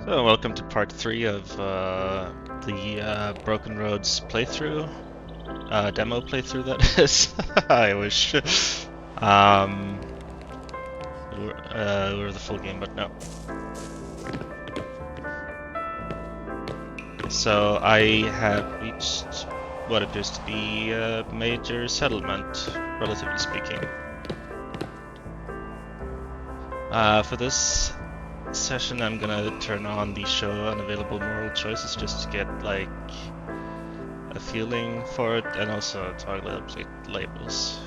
Welcome to part 3 of the Broken Roads playthrough. Demo playthrough, that is. I wish. Um, we're the full game, but no. So I have reached what appears to be a major settlement, relatively speaking. For this session, I'm gonna turn on the show Unavailable Moral Choices just to get, like, a feeling for it, and also toggle update labels.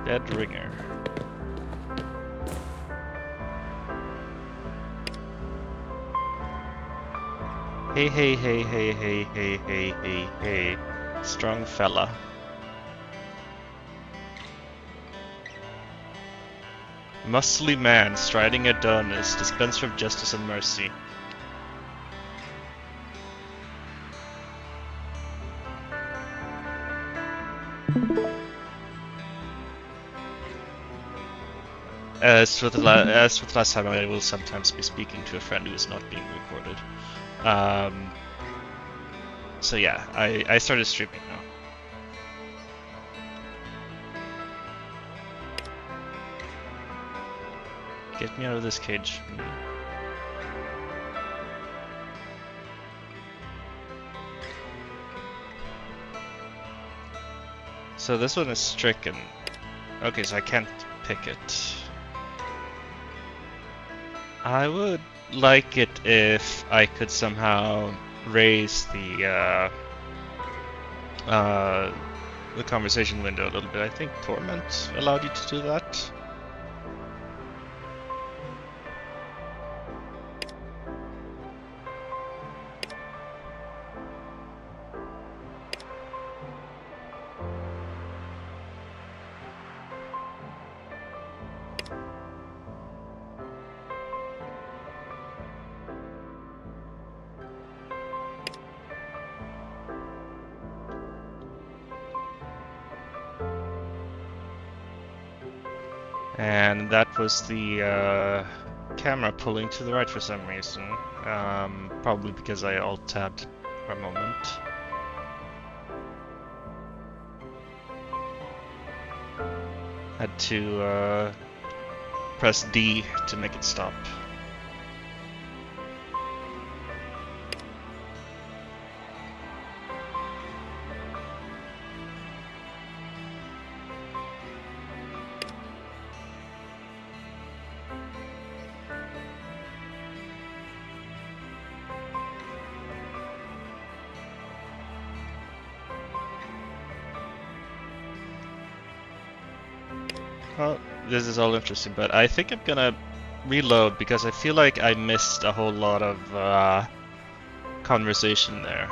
Dead Ringer. Hey, hey, hey, hey, hey, hey, hey, hey, hey. Strong fella. Muscly man striding Adonis, dispenser of justice and mercy. As with last time, I will sometimes be speaking to a friend who is not being recorded. So yeah, I started streaming now. Get me out of this cage. So this one is stricken. Okay, so I can't pick it. I would like it if I could somehow raise the conversation window a little bit. I think Torment allowed you to do that. And that was the camera pulling to the right for some reason. Probably because I alt-tabbed for a moment. Had to press D to make it stop. Well, this is all interesting, but I think I'm gonna reload because I feel like I missed a whole lot of conversation there.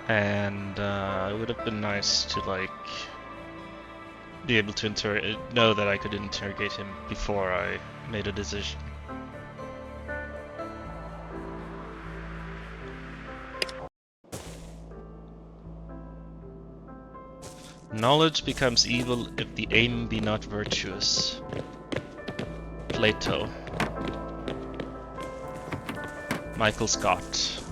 And it would have been nice to, like, be able to know that I could interrogate him before I made a decision. Knowledge becomes evil if the aim be not virtuous. Plato. Michael Scott.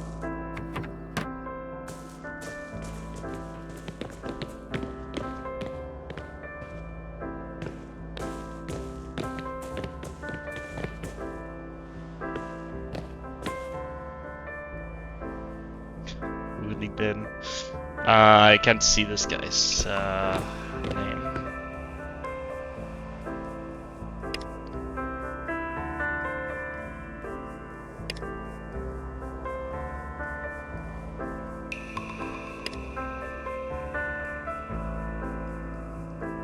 Woody Ben. I can't see this guy's name.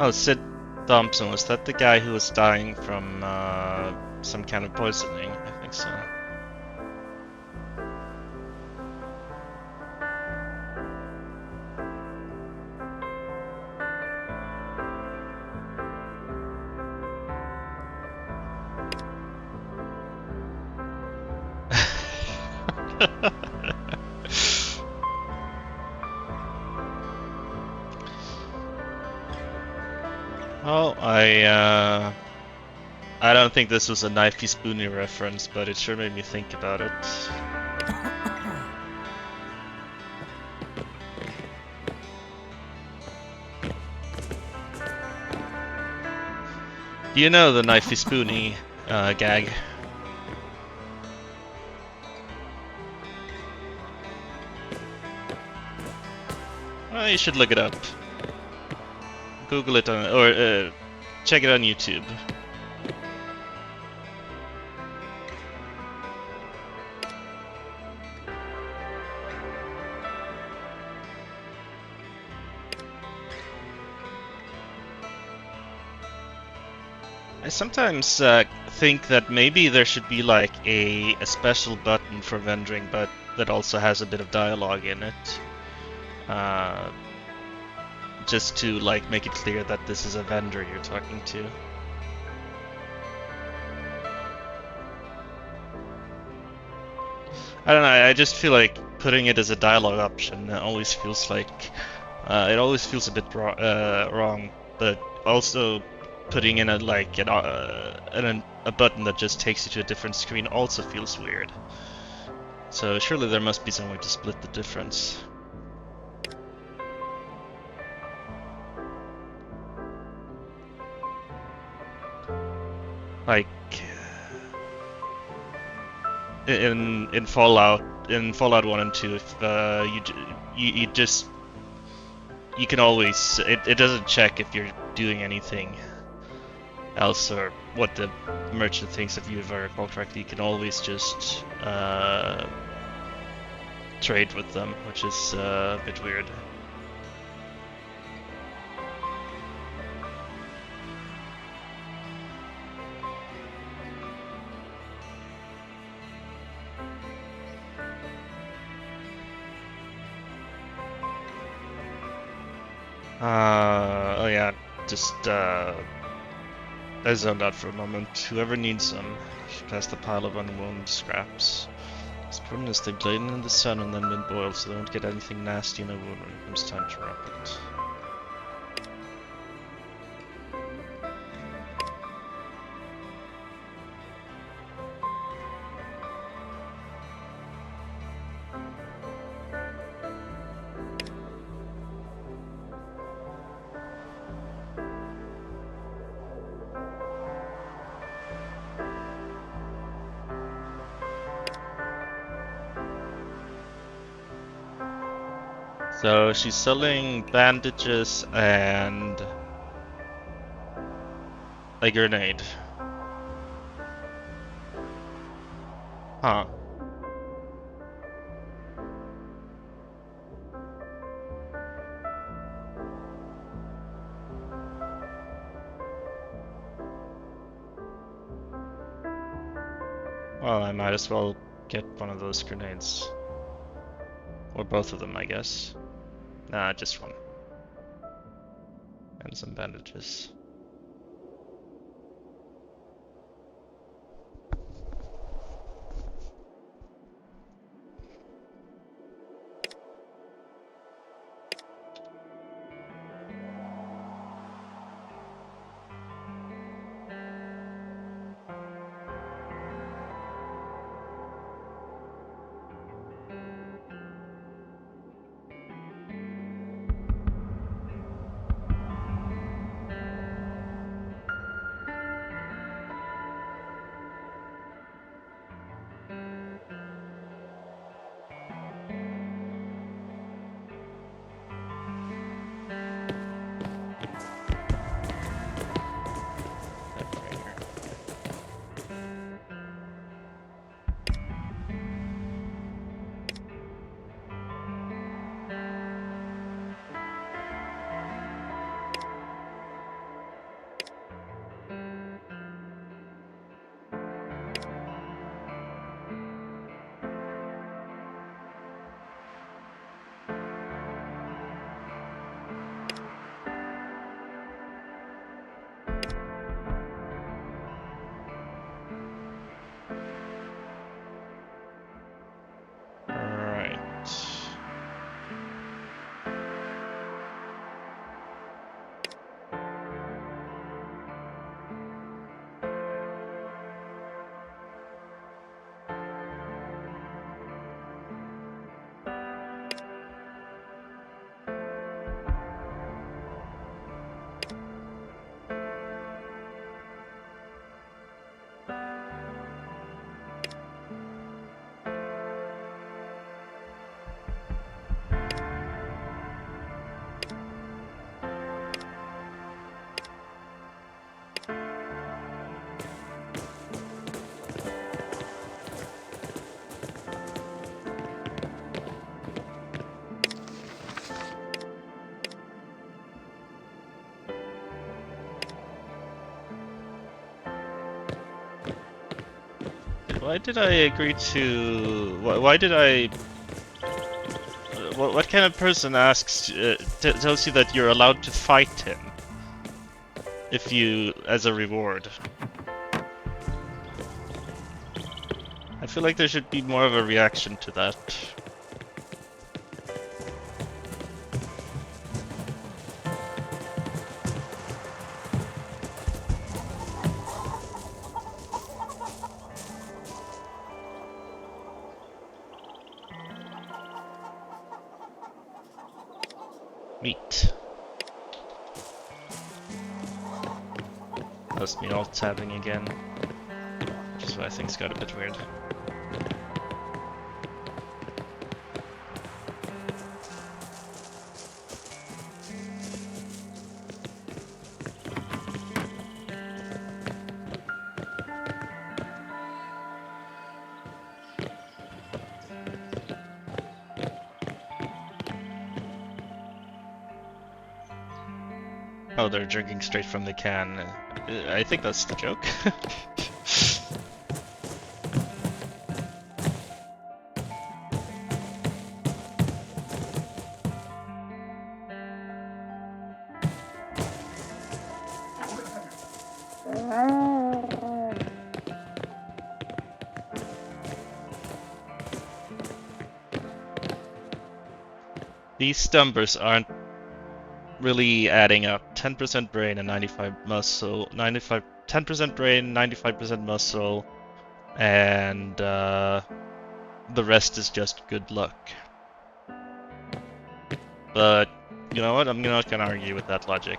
Oh, Sid Thompson, was that the guy who was dying from some kind of poisoning? I think so. Oh, I don't think this was a knifey spoony reference, but it sure made me think about it. Do you know the knifey spoony gag? Well, you should look it up. Google it on, or check it on YouTube. I sometimes think that maybe there should be like a special button for vendoring, but that also has a bit of dialogue in it. Just to like make it clear that this is a vendor you're talking to. I don't know, I just feel like putting it as a dialogue option always feels like it always feels a bit wrong, but also putting in a a button that just takes you to a different screen also feels weird. So surely there must be some way to split the difference. Like in Fallout 1 and 2, if you just you can always it doesn't check if you're doing anything else or what the merchant thinks of you, if I recall correctly. You can always just trade with them, which is a bit weird. Oh yeah, just I zoned out for a moment. Whoever needs some, should pass the pile of unwound scraps. It's important as they bladen in the sun and then been boiled, so they won't get anything nasty in a wound when it comes time to wrap it. So she's selling bandages and a grenade. Huh. Well, I might as well get one of those grenades. Or both of them, I guess. Nah, just one. And some bandages. Why did I agree to? Why did I? What kind of person asks tells you that you're allowed to fight him if you as a reward? I feel like there should be more of a reaction to that. Meat. That's me alt tabbing again, which is why I think it's got a bit weird. Oh, they're drinking straight from the can. I think that's the joke. These numbers aren't really adding up. 10% brain and 95 muscle. 10% brain, 95% muscle, and the rest is just good luck. But you know what? I'm not gonna argue with that logic.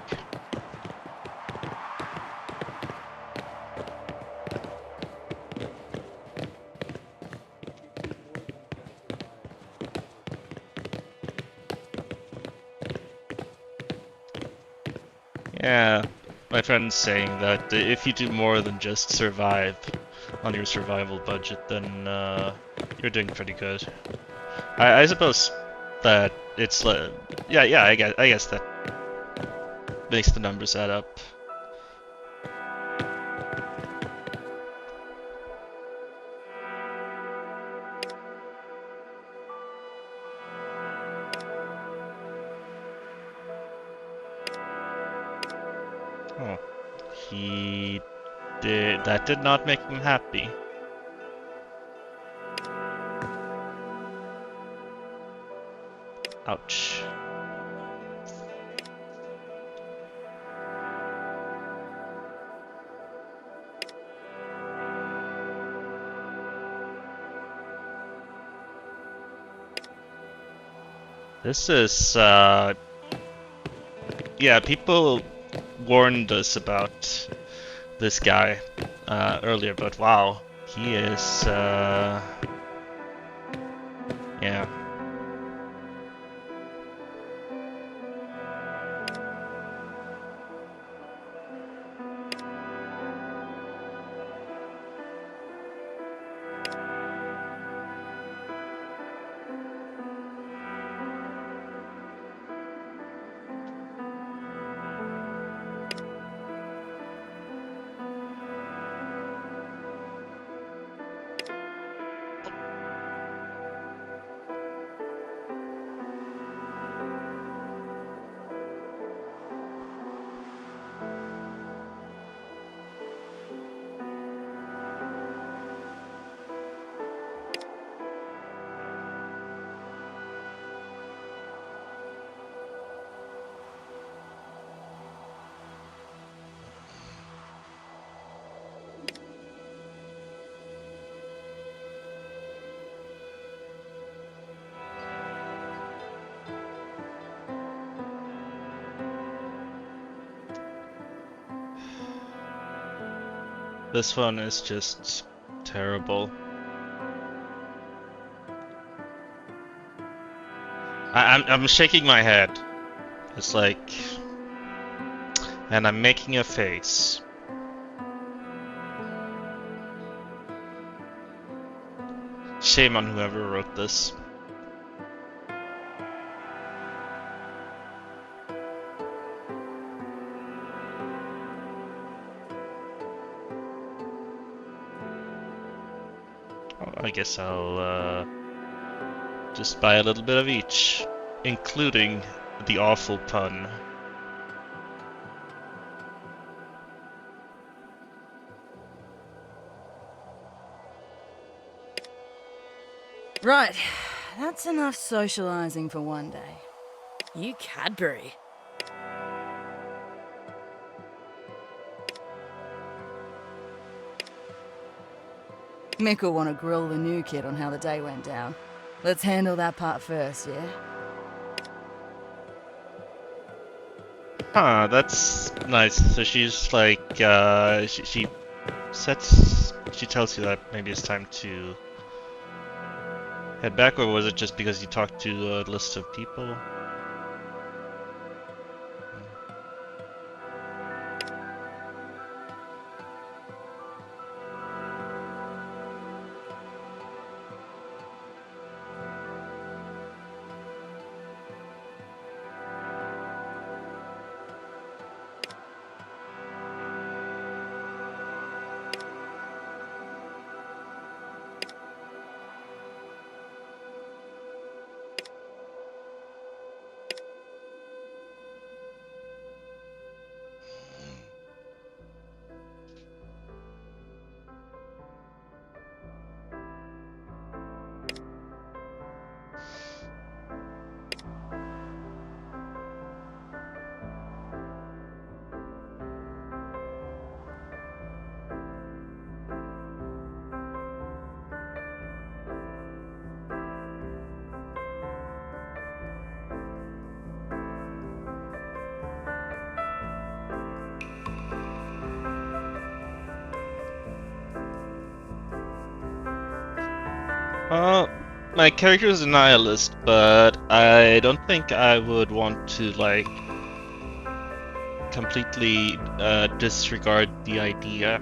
Yeah, my friend's saying that if you do more than just survive on your survival budget, then you're doing pretty good. I suppose that it's yeah, I guess that makes the numbers add up. Oh, that did not make him happy. Ouch. This is yeah, people warned us about this guy earlier, but wow, he is yeah. This one is just terrible. I'm shaking my head. It's like, and I'm making a face. Shame on whoever wrote this. I guess I'll just buy a little bit of each, including the awful pun. Right, that's enough socializing for one day. You Cadbury. Mick will want to grill the new kid on how the day went down. Let's handle that part first, yeah? Huh, that's nice. So she's like, she tells you that maybe it's time to head back, or was it just because you talked to a list of people? My character is a nihilist, but I don't think I would want to like completely disregard the idea.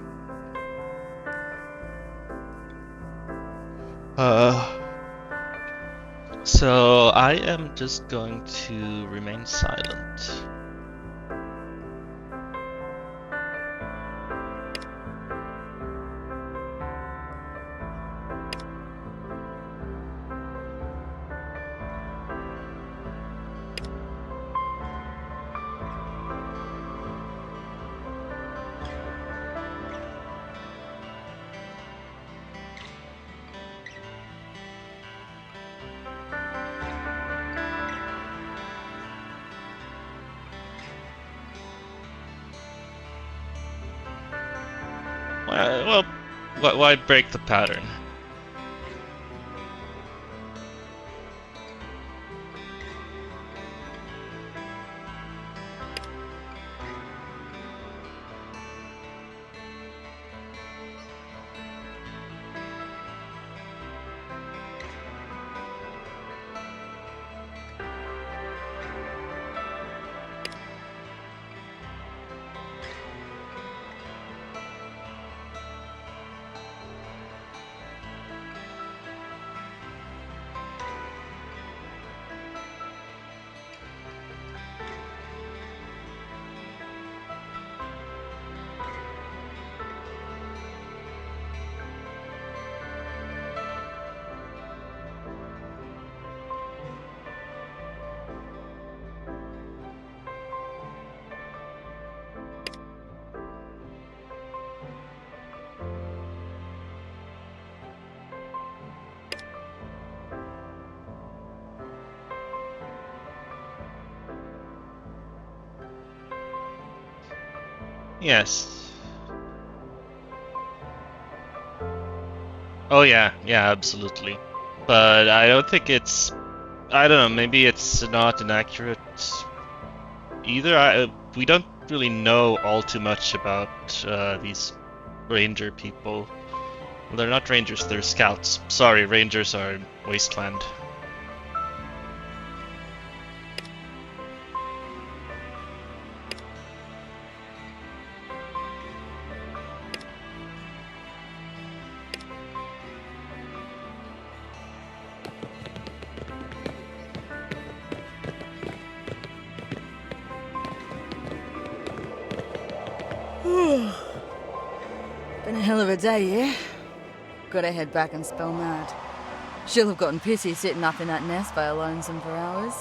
So I am just going to remain silent. Well, why break the pattern? Yes. Oh yeah, yeah, absolutely. But I don't think it's. I don't know. Maybe it's not inaccurate either. We don't really know all too much about these ranger people. Well, they're not rangers. They're scouts. Sorry, rangers are wasteland. Been a hell of a day, yeah? Gotta head back and spell Mad. She'll have gotten pissy sitting up in that nest by lonesome for hours.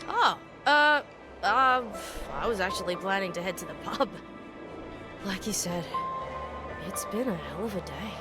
Oh, I was actually planning to head to the pub. Like you said, it's been a hell of a day.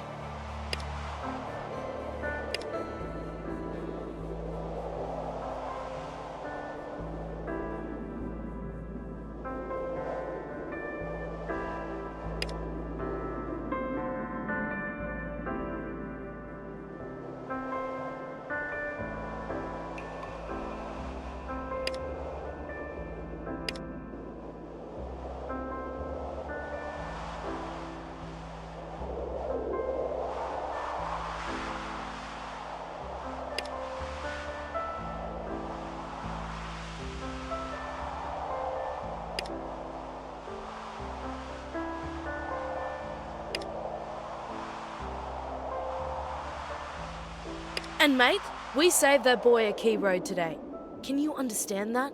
And mate, we saved that boy a key road today. Can you understand that?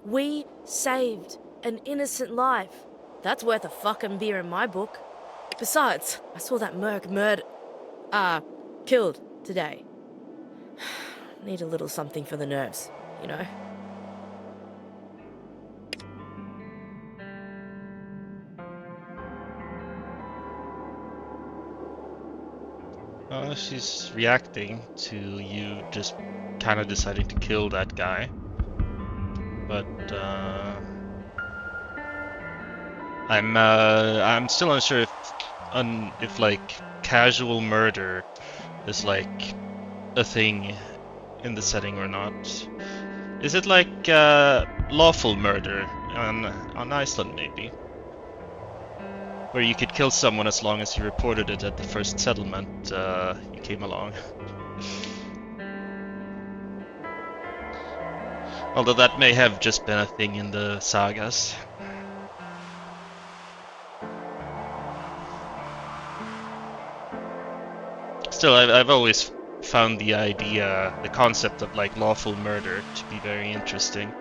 We saved an innocent life. That's worth a fucking beer in my book. Besides, I saw that merc killed today. Need a little something for the nerves, you know? She's reacting to you just kind of deciding to kill that guy. But I'm still unsure if like casual murder is like a thing in the setting or not. Is it like lawful murder on Iceland maybe? Where you could kill someone as long as you reported it at the first settlement you came along. Although that may have just been a thing in the sagas. Still, I've always found the concept of like lawful murder to be very interesting.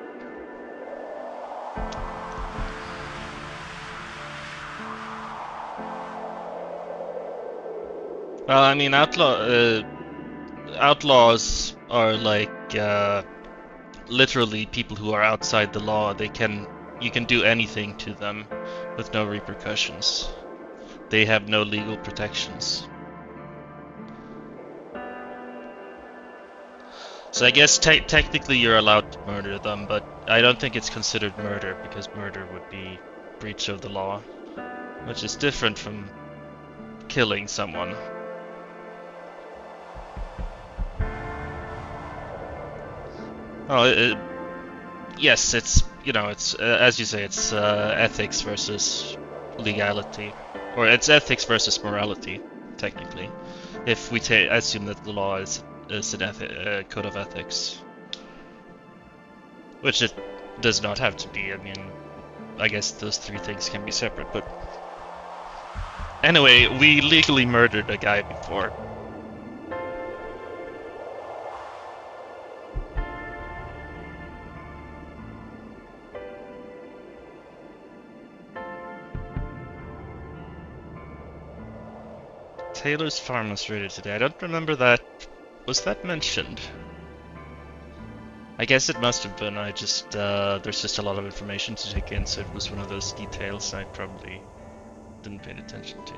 Well, I mean, outlaws are like literally people who are outside the law. You can do anything to them with no repercussions. They have no legal protections. So I guess technically you're allowed to murder them, but I don't think it's considered murder because murder would be breach of the law, which is different from killing someone. Oh, yes, it's as you say, it's ethics versus legality, or it's ethics versus morality, technically. If we assume that the law is an code of ethics, which it does not have to be. I mean, I guess those three things can be separate, but anyway, we legally murdered a guy before. Taylor's farm was raided today. I don't remember that. Was that mentioned? I guess it must have been. There's just a lot of information to take in, so it was one of those details I probably didn't pay attention to.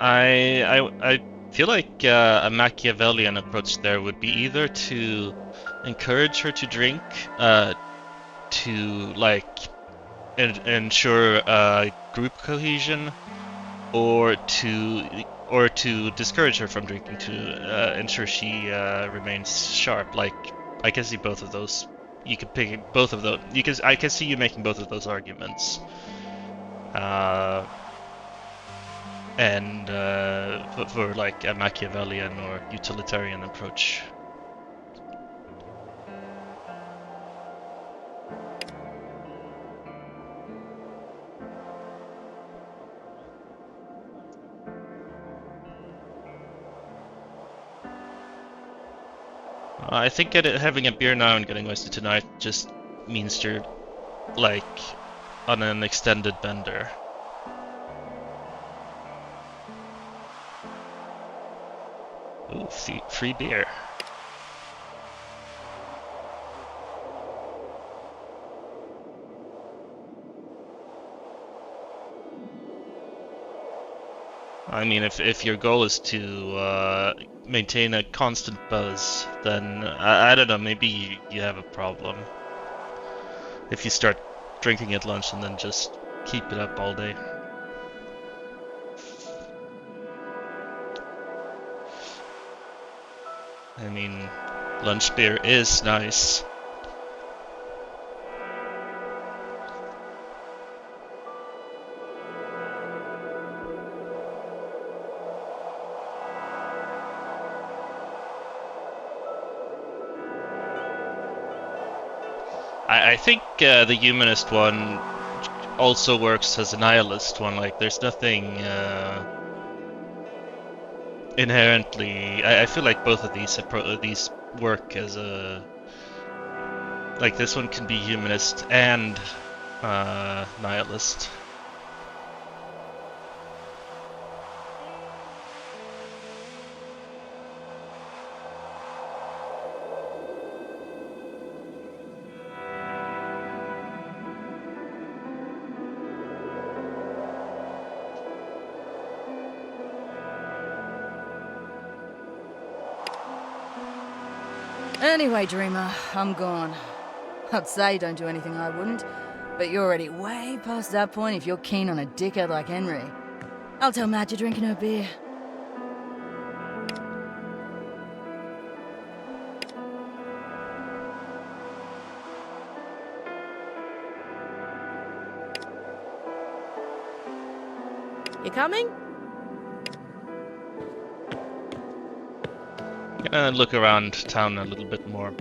I feel like a Machiavellian approach there would be either to encourage her to drink, to like ensure group cohesion, or to discourage her from drinking to ensure she remains sharp. Like I can see both of those. You could pick both of those. I can see you making both of those arguments. And for like a Machiavellian or utilitarian approach. I think having a beer now and getting wasted tonight just means you're like on an extended bender. Ooh, free beer. I mean, if your goal is to maintain a constant buzz, then I don't know, maybe you have a problem. If you start drinking at lunch and then just keep it up all day. I mean, lunch beer is nice. I think the humanist one also works as a nihilist one. Like, there's nothing inherently. I feel like both of these work as a. Like, this one can be humanist and nihilist. Anyway, Dreamer, I'm gone. I'd say don't do anything I wouldn't, but you're already way past that point if you're keen on a dickhead like Henry. I'll tell Matt you're drinking her beer. You coming? Gonna look around town a little bit more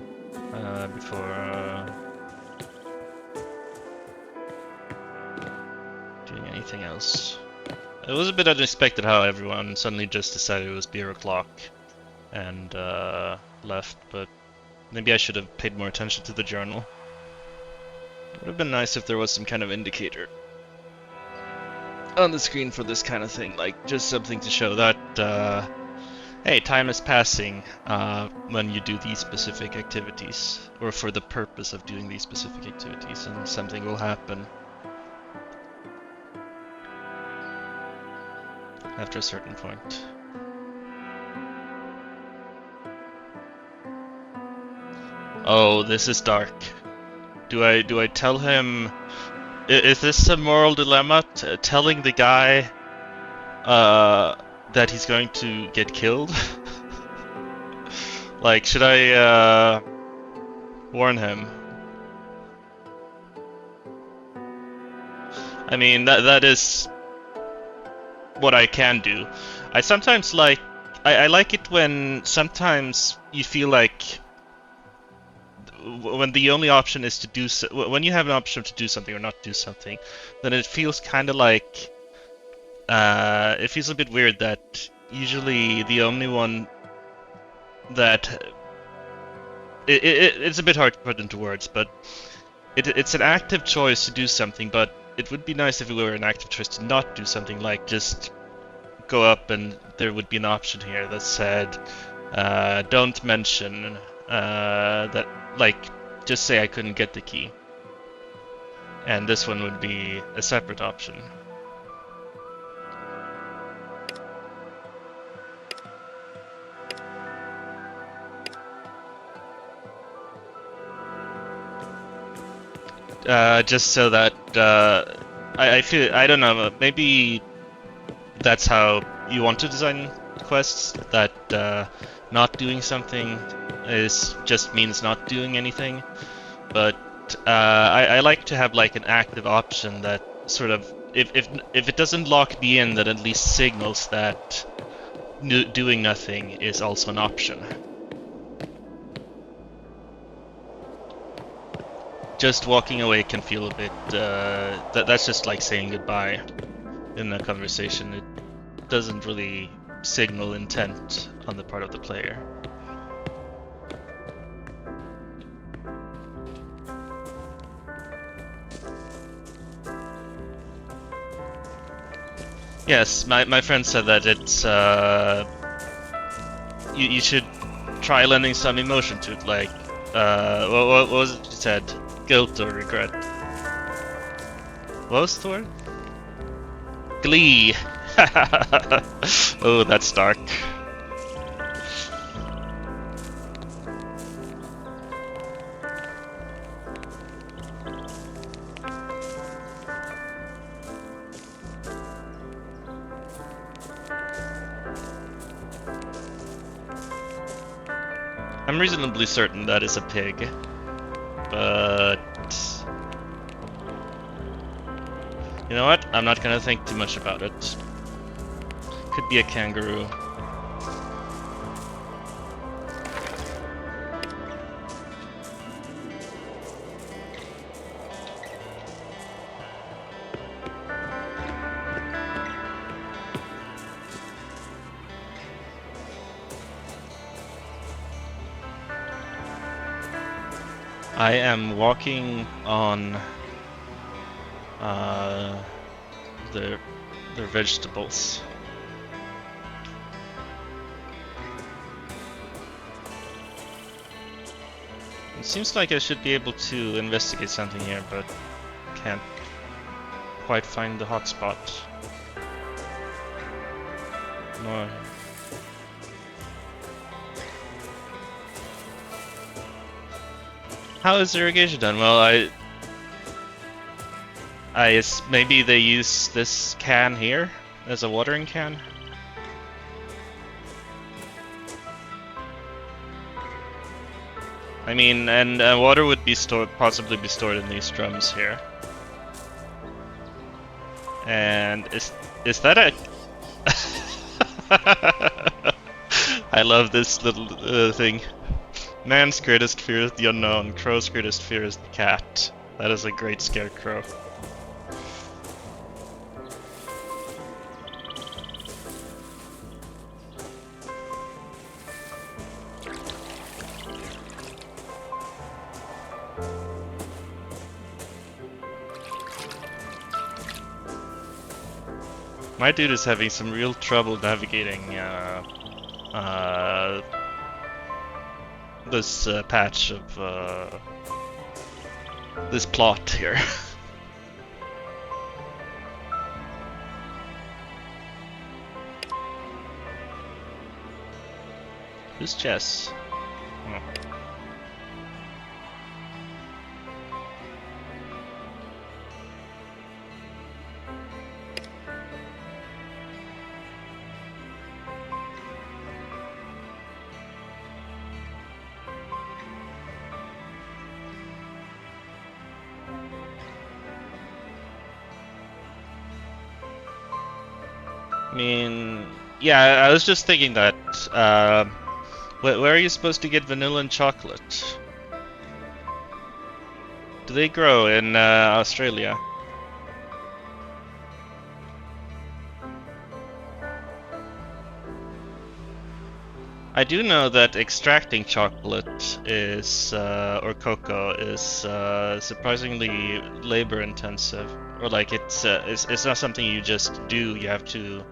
before doing anything else. It was a bit unexpected how everyone suddenly just decided it was beer o'clock and left, but maybe I should have paid more attention to the journal. It would have been nice if there was some kind of indicator on the screen for this kind of thing, like just something to show that hey, time is passing when you do these specific activities, or for the purpose of doing these specific activities, and something will happen after a certain point. Oh, this is dark. Do I tell him? Is this a moral dilemma? Telling the guy that he's going to get killed? Like, should I warn him? I mean, that is what I can do. I sometimes like I like it when sometimes you feel like when the only option is to do when you have an option to do something or not do something, then it feels kind of like it feels a bit weird that usually the only one that it's a bit hard to put into words, but it's an active choice to do something, but it would be nice if it were an active choice to not do something, like just go up and there would be an option here that said don't mention that, like, just say I couldn't get the key, and this one would be a separate option. Just so that I feel, I don't know, maybe that's how you want to design quests, that not doing something just means not doing anything, but I like to have like an active option that sort of, if it doesn't lock me in, that at least signals that doing nothing is also an option. Just walking away can feel a bit, that's just like saying goodbye in a conversation. It doesn't really signal intent on the part of the player. Yes, my friend said that it's you should try lending some emotion to it, like what was it you said? Guilt or regret? What was the word? Glee. Oh, that's dark. I'm reasonably certain that is a pig, but you know what? I'm not gonna think too much about it. Could be a kangaroo. I am walking on their vegetables. It seems like I should be able to investigate something here, but can't quite find the hotspot. No. How is irrigation done? Well, maybe they use this can here as a watering can. I mean, and water would be possibly be stored in these drums here. And is that a? I love this little thing. Man's greatest fear is the unknown. Crow's greatest fear is the cat. That is a great scarecrow. My dude is having some real trouble navigating this patch of this plot here. Who's Jess? Oh. I mean, yeah, I was just thinking that, where are you supposed to get vanilla and chocolate? Do they grow in Australia? I do know that extracting chocolate is, or cocoa is surprisingly labor intensive. Or like it's not something you just do, you have to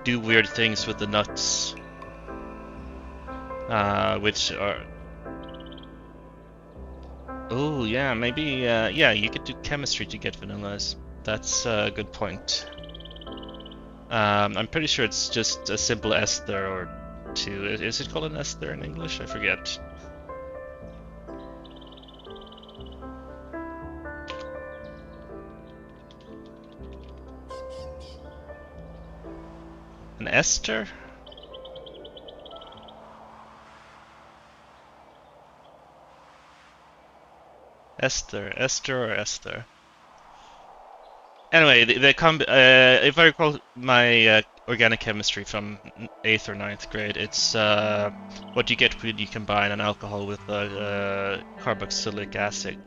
do weird things with the nuts. Which are... Oh yeah, maybe, yeah, you could do chemistry to get vanillas. That's a good point. I'm pretty sure it's just a simple ester or two. Is it called an ester in English? I forget. An ester? Ester or ester? Anyway, if I recall my organic chemistry from 8th or 9th grade, it's what you get when you combine an alcohol with carboxylic acid.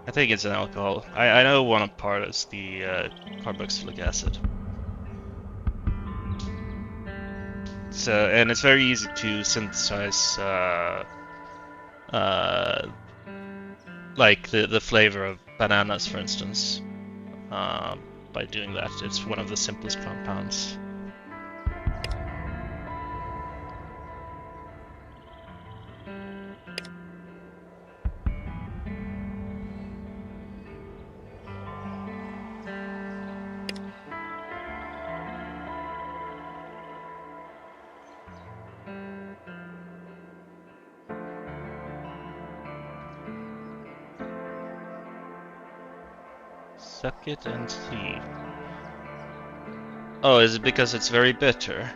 I think it's an alcohol. I know one part is the carboxylic acid. So, and it's very easy to synthesize like the flavor of bananas, for instance. By doing that, it's one of the simplest compounds. Suck it and see. Oh, is it because it's very bitter?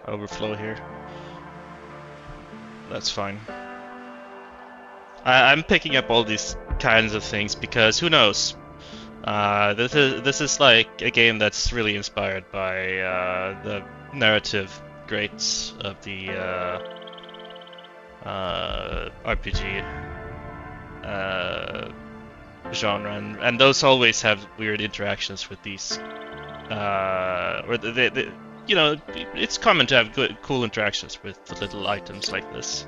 Overflow here. That's fine. I'm picking up all these kinds of things because who knows? This is like a game that's really inspired by the narrative greats of the RPG genre, and those always have weird interactions with these. Or they, you know, it's common to have good, cool interactions with the little items like this.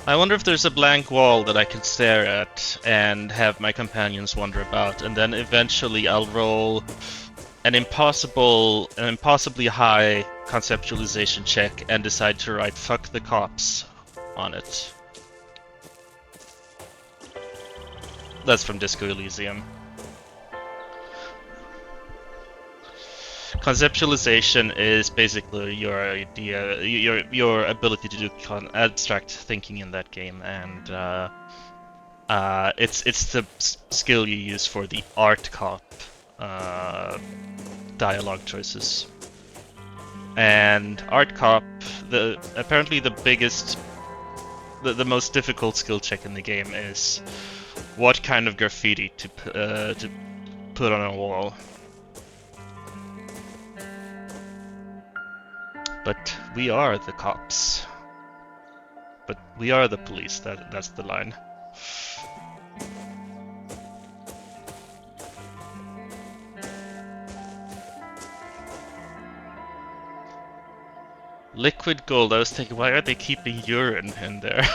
I wonder if there's a blank wall that I can stare at and have my companions wander about, and then eventually I'll roll an impossibly high conceptualization check and decide to write "fuck the cops" on it. That's from Disco Elysium. Conceptualization is basically your idea, your ability to do abstract thinking in that game, and it's the skill you use for the art cop dialogue choices. And art cop, apparently the most difficult skill check in the game is what kind of graffiti to put on a wall. But we are the cops. But we are the police, that's the line. Liquid gold, I was thinking, why are they keeping urine in there?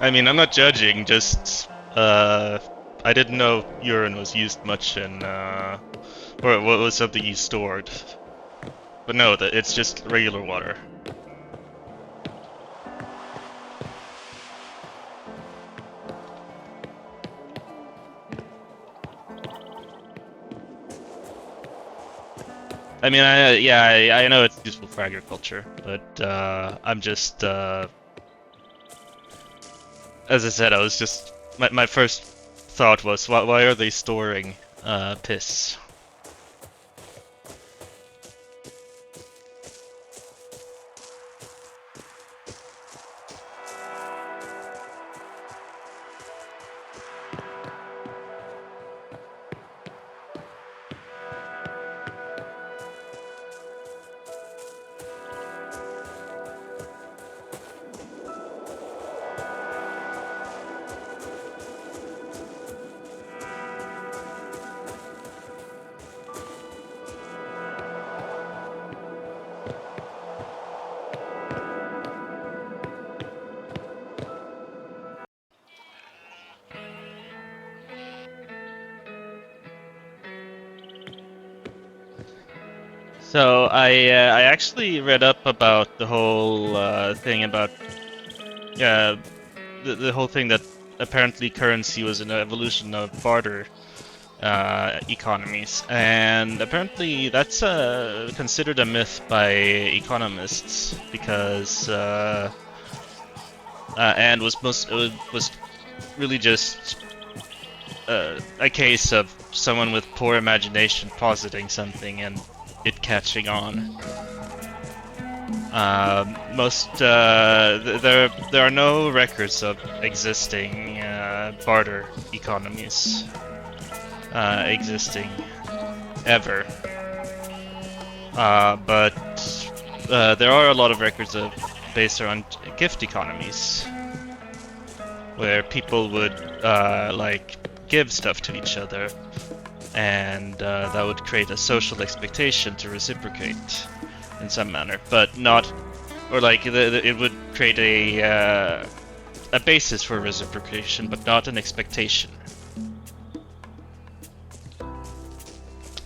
I mean, I'm not judging, just I didn't know urine was used much in or what was something you stored. But no, it's just regular water. I mean, I know it's useful for agriculture, but I'm just as I said, I was just my first thought was why are they storing piss? So I actually read up about the whole thing about the whole thing that apparently currency was an evolution of barter economies, and apparently that's considered a myth by economists because and was really just a case of someone with poor imagination positing something and it catching on. There are no records of existing barter economies existing ever, but there are a lot of records of based around gift economies, where people would like give stuff to each other, and that would create a social expectation to reciprocate in some manner, but not, or like it would create a basis for reciprocation, but not an expectation.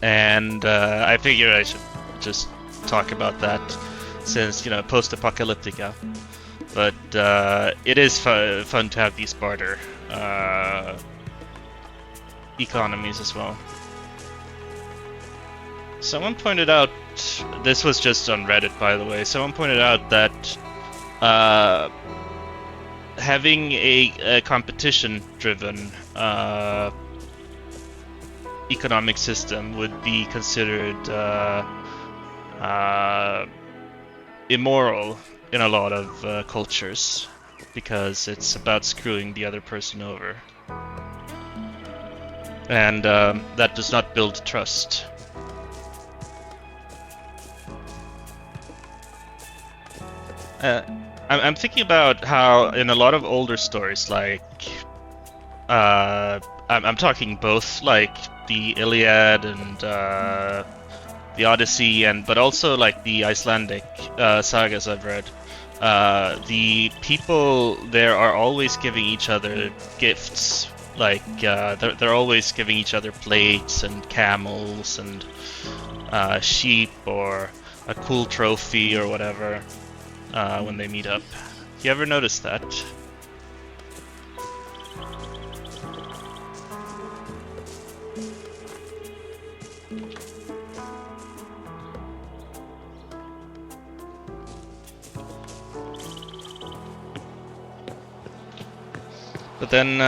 And I figured I should just talk about that, since, you know, post-apocalyptica. But it is fun to have these barter economies as well. Someone pointed out, this was just on Reddit by the way, someone pointed out that having a competition-driven economic system would be considered immoral in a lot of cultures, because it's about screwing the other person over. And that does not build trust. I'm thinking about how in a lot of older stories, like I'm talking both like the Iliad and the Odyssey, but also like the Icelandic sagas I've read. The people there are always giving each other gifts. Like they're always giving each other plates and camels and sheep or a cool trophy or whatever when they meet up. You ever notice that? But then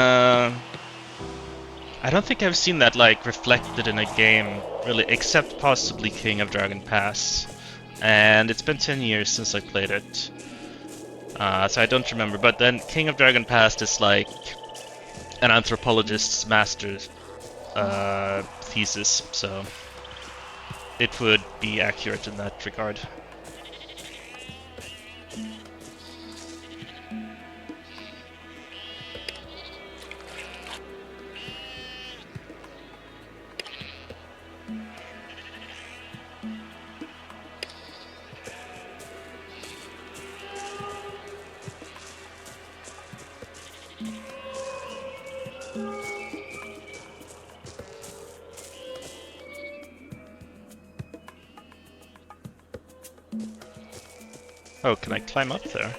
I don't think I've seen that like reflected in a game really, except possibly King of Dragon Pass, and it's been 10 years since I played it, so I don't remember. But then King of Dragon Pass is like an anthropologist's master's thesis, so it would be accurate in that regard. Oh, can I climb up there?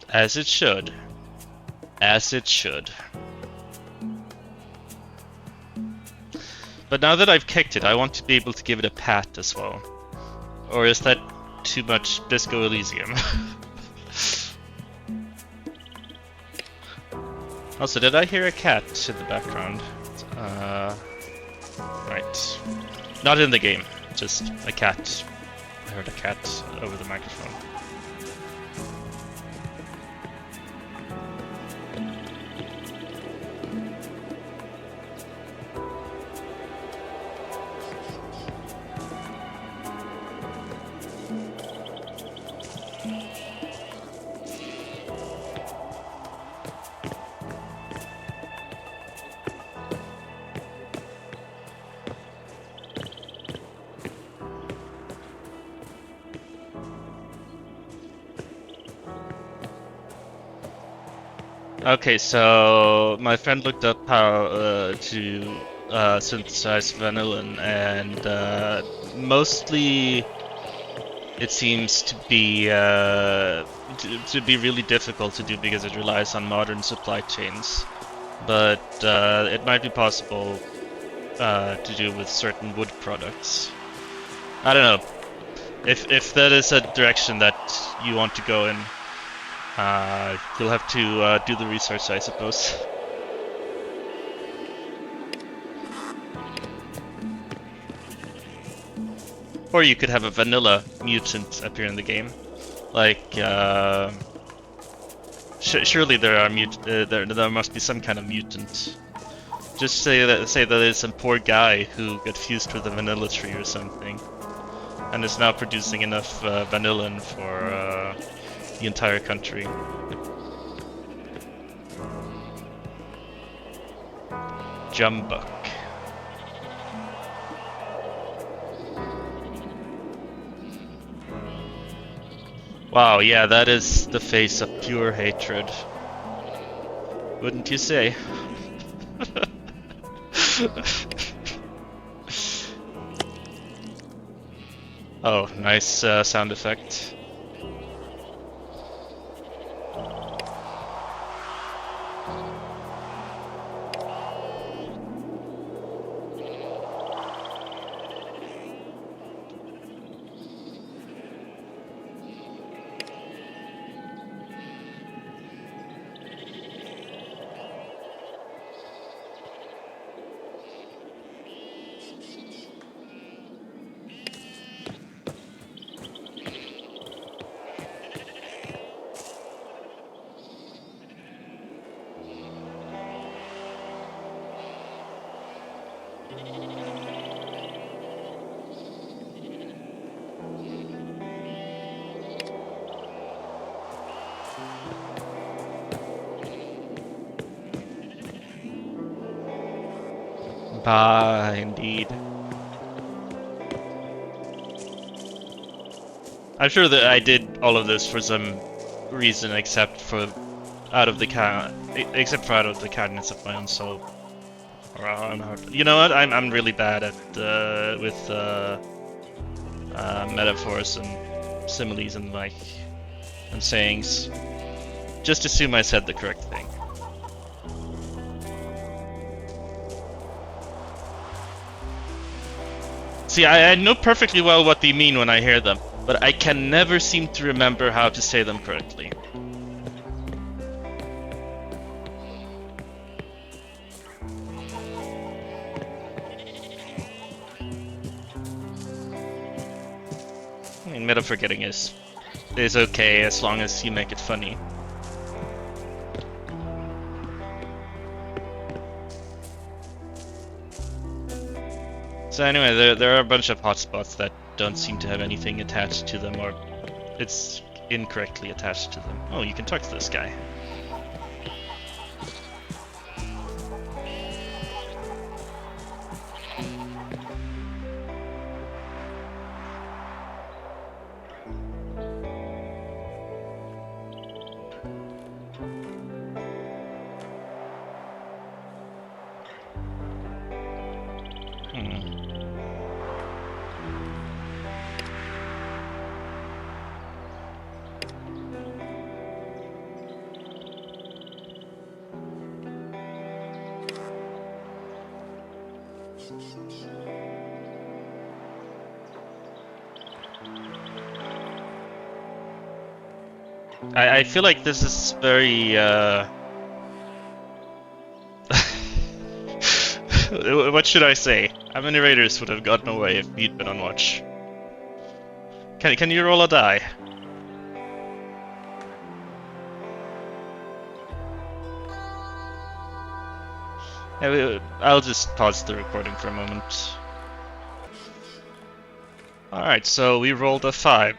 As it should. As it should. But now that I've kicked it, I want to be able to give it a pat as well. Or is that too much Disco Elysium? Also, did I hear a cat in the background? Right. Not in the game, just a cat. I heard a cat over the microphone. Okay, so my friend looked up how to synthesize vanillin, and mostly it seems to be really difficult to do because it relies on modern supply chains. But it might be possible to do with certain wood products. I don't know. If that is a direction that you want to go in, you'll have to do the research, I suppose. Or you could have a vanilla mutant appear in the game, like surely there are there must be some kind of mutant. Just say that there's some poor guy who got fused with a vanilla tree or something, and is now producing enough vanillin for the entire country. Jumbuck. Wow, yeah, that is the face of pure hatred. Wouldn't you say? Oh, nice sound effect. Bah, indeed. I'm sure that I did all of this for some reason, except for out of the kindness of my own soul. You know what? I'm really bad at with metaphors and similes and and sayings. Just assume I said the correct thing. See, I know perfectly well what they mean when I hear them, but I can never seem to remember how to say them correctly. I mean, metaphor getting is okay as long as you make it funny. So anyway, there are a bunch of hotspots that don't seem to have anything attached to them, or it's incorrectly attached to them. Oh, you can talk to this guy. I feel like this is very what should I say? How many raiders would have gotten away if we'd been on watch? Can you roll a die? Yeah, I'll just pause the recording for a moment. Alright, so we rolled a 5.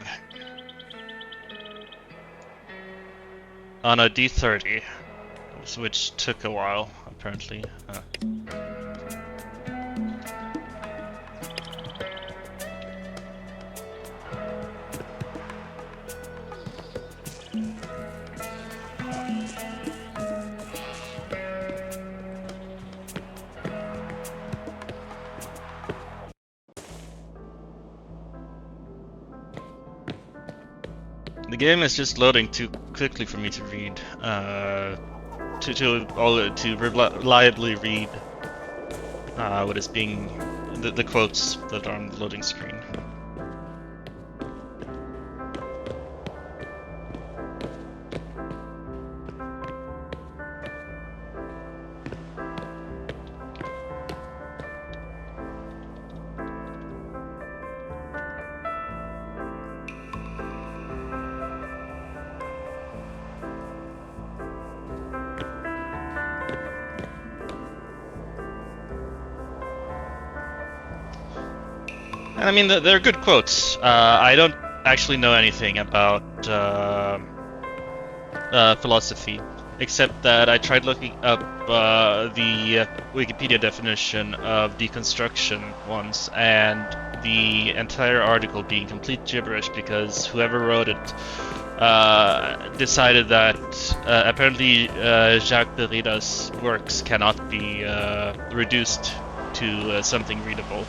On a D30, which took a while, apparently. The game is just loading too quickly for me to read. To reliably read what is being the quotes that are on the loading screen. And I mean, they're good quotes. I don't actually know anything about philosophy, except that I tried looking up the Wikipedia definition of deconstruction once, and the entire article being complete gibberish because whoever wrote it decided that apparently Jacques Derrida's works cannot be reduced to something readable.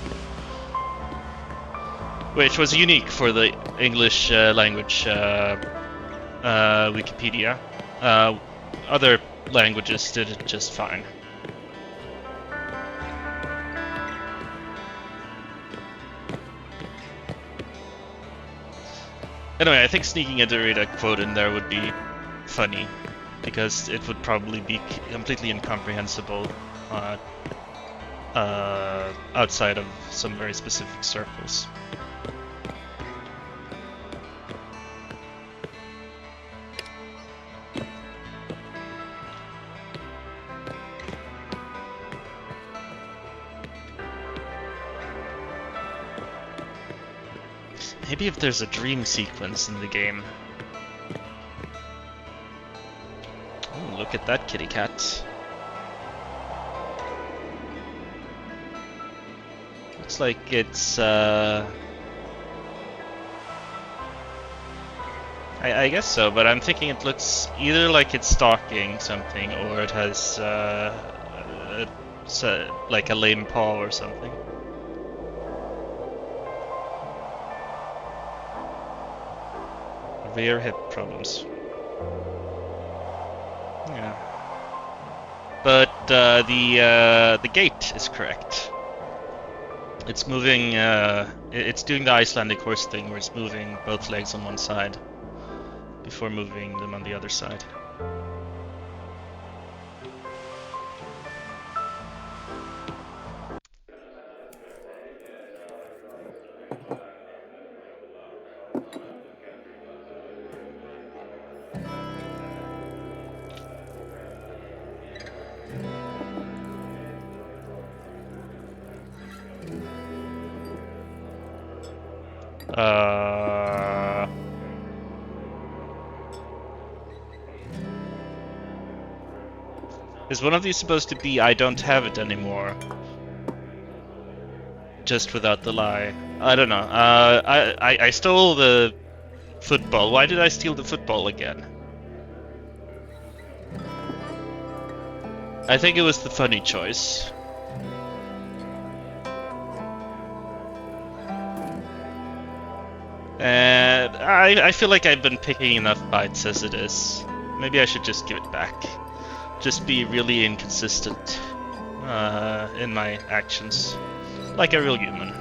Which was unique for the English language Wikipedia. Other languages did it just fine. Anyway, I think sneaking a Derrida quote in there would be funny, because it would probably be completely incomprehensible outside of some very specific circles. Maybe if there's a dream sequence in the game. Oh, look at that kitty cat. Looks like it's I guess so, but I'm thinking it looks either like it's stalking something or it has like a lame paw or something. Rear hip problems. Yeah. But the gait is correct. It's moving. It's doing the Icelandic horse thing, where it's moving both legs on one side before moving them on the other side. Is one of these supposed to be I don't have it anymore? Just without the lie. I don't know. I stole the football. Why did I steal the football again? I think it was the funny choice. And I feel like I've been picking enough bites as it is. Maybe I should just give it back. Just be really inconsistent in my actions, like a real human.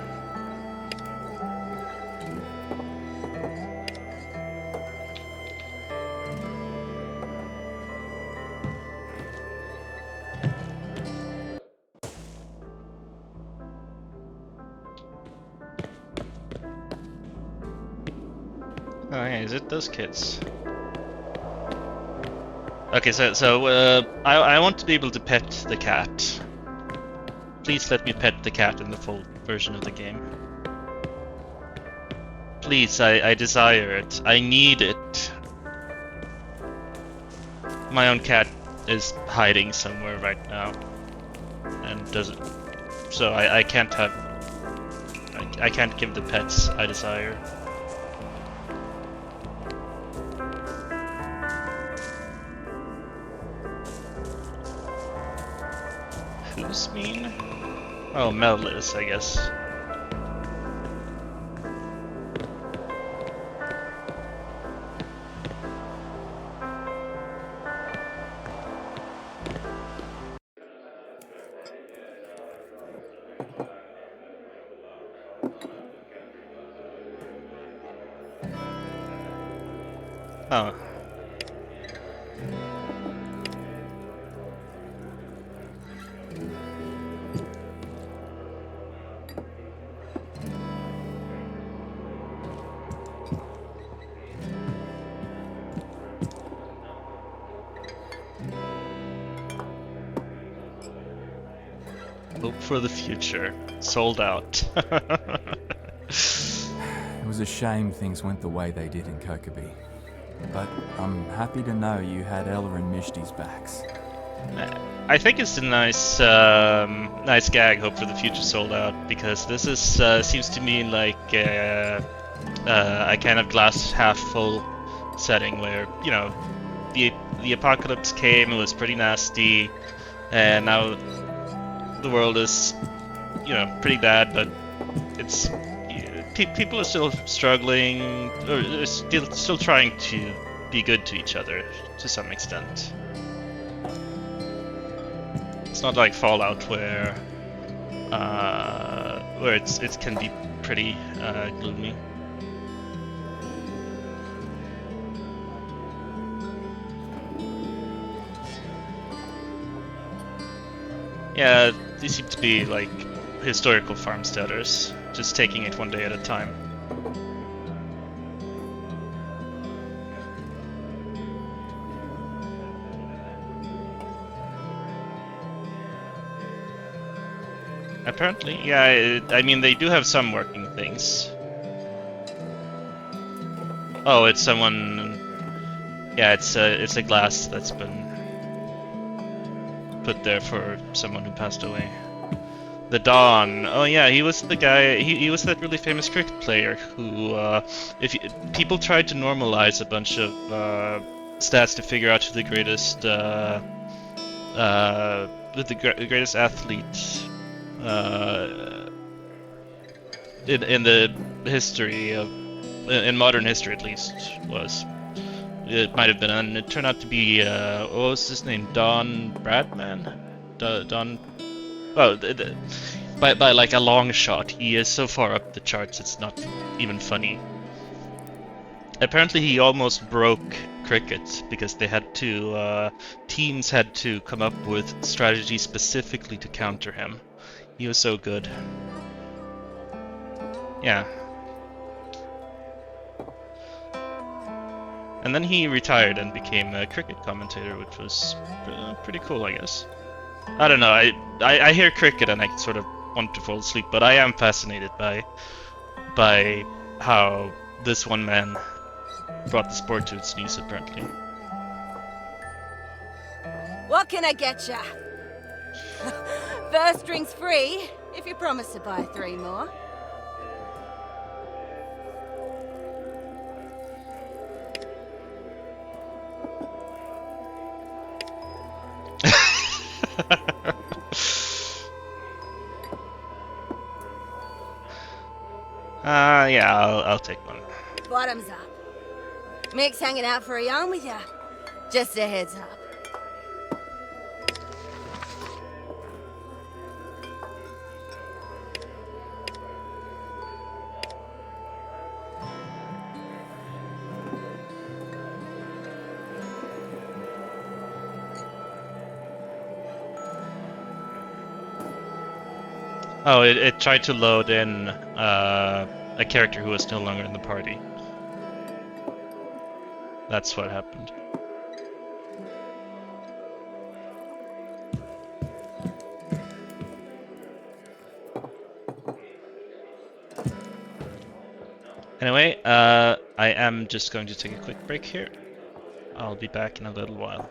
Oh yeah, is it those kids? Okay, so I want to be able to pet the cat. Please let me pet the cat in the full version of the game. Please, I desire it. I need it. My own cat is hiding somewhere right now, and doesn't. So I can't have. I can't give the pets I desire. Who's mean? Oh, Mel is, I guess. Oh. Hope for the future. Sold out. It was a shame things went the way they did in Kokobi. But I'm happy to know you had Ella and Mishti's backs. I think it's a nice, nice gag. Hope for the future sold out, because this is seems to me like a kind of glass half full setting where, you know, the apocalypse came. It was pretty nasty, and now the world is, you know, pretty bad. But it's people are still struggling, or still trying to be good to each other to some extent. It's not like Fallout where it can be pretty gloomy. Yeah, these seem to be like historical farmsteaders, just taking it one day at a time. Apparently, yeah, I mean, they do have some working things. Oh, it's someone... Yeah, it's a glass that's been put there for someone who passed away. The Don. Oh yeah, he was the guy, he was that really famous cricket player who, people tried to normalize a bunch of stats to figure out who the greatest, greatest athlete in the history of, in modern history at least, was. It might have been, and it turned out to be, what was his name? Don Bradman? Don... Oh, by like a long shot. He is so far up the charts, it's not even funny. Apparently he almost broke cricket, because they had to, teams had to come up with strategies specifically to counter him. He was so good. Yeah. And then he retired and became a cricket commentator, which was pretty cool, I guess. I don't know, I hear cricket and I sort of want to fall asleep, but I am fascinated by how this one man brought the sport to its knees, apparently. What can I get ya? First drink's free, if you promise to buy 3 more. Yeah, I'll take one. Bottoms up. Mick's hanging out for a yarn with ya. Just a heads up. Oh, it tried to load in a character who was no longer in the party. That's what happened. Anyway, I am just going to take a quick break here. I'll be back in a little while.